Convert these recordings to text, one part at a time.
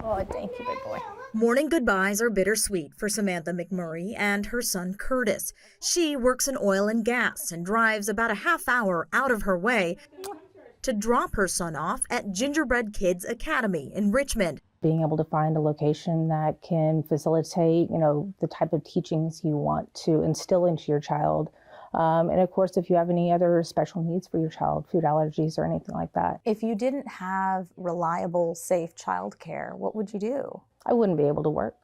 Oh, thank you, big boy. Morning goodbyes are bittersweet for Samantha McMurray and her son Curtis. She works in oil and gas and drives about a half hour out of her way to drop her son off at Gingerbread Kids Academy in Richmond. Being able to find a location that can facilitate, the type of teachings you want to instill into your child. And of course, if you have any other special needs for your child, food allergies or anything like that. If you didn't have reliable, safe childcare, what would you do? I wouldn't be able to work.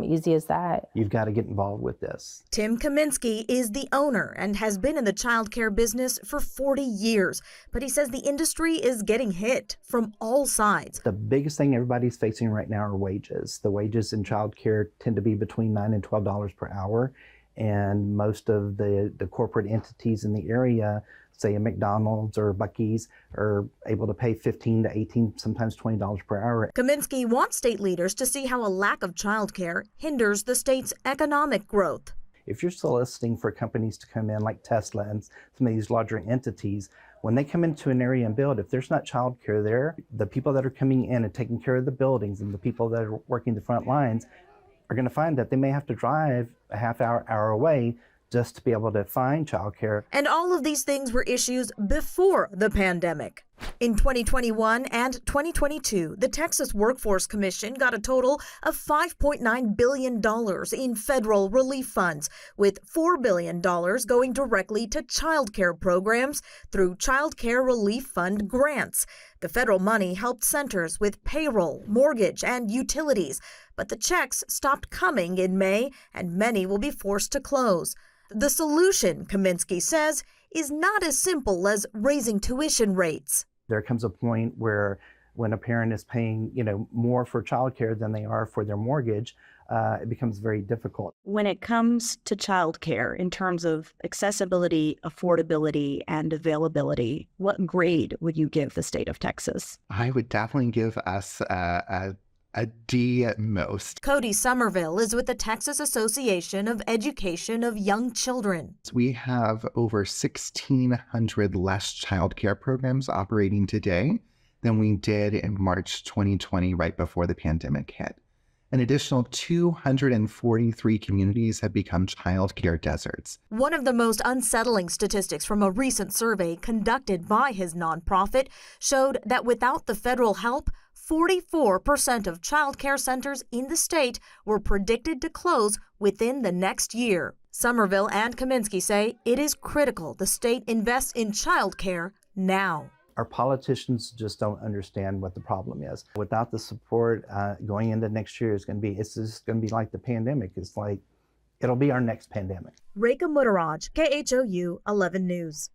Easy as that. You've got to get involved with this. Tim Kaminsky is the owner and has been in the childcare business for 40 years. But he says the industry is getting hit from all sides. The biggest thing everybody's facing right now are wages. The wages in childcare tend to be between $9 and $12 per hour. And most of the corporate entities in the area, say a McDonald's or Buc-ee's, are able to pay $15 to $18, sometimes $20 per hour. Kaminsky wants state leaders to see how a lack of childcare hinders the state's economic growth. If you're soliciting for companies to come in like Tesla and some of these larger entities, when they come into an area and build, if there's not childcare there, the people that are coming in and taking care of the buildings and the people that are working the front lines are going to find that they may have to drive a half hour away just to be able to find childcare. And all of these things were issues before the pandemic. In 2021 and 2022, the Texas Workforce Commission got a total of $5.9 billion in federal relief funds, with $4 billion going directly to childcare programs through Child Care Relief Fund grants. The federal money helped centers with payroll, mortgage, and utilities, but the checks stopped coming in May, and many will be forced to close. The solution, Kaminsky says, is not as simple as raising tuition rates. There comes a point where when a parent is paying, more for childcare than they are for their mortgage, it becomes very difficult. When it comes to childcare, in terms of accessibility, affordability, and availability, what grade would you give the state of Texas? I would definitely give us a D at most. Cody Somerville is with the Texas Association of Education of Young Children. We have over 1,600 less childcare programs operating today than we did in March 2020, right before the pandemic hit. An additional 243 communities have become childcare deserts. One of the most unsettling statistics from a recent survey conducted by his nonprofit showed that without the federal help, 44% of child care centers in the state were predicted to close within the next year. Somerville and Kaminsky say it is critical the state invests in child care now. Our politicians just don't understand what the problem is. Without the support going into next year, it's just going to be like the pandemic. It's like, it'll be our next pandemic. Rekha Muttaraj, KHOU 11 News.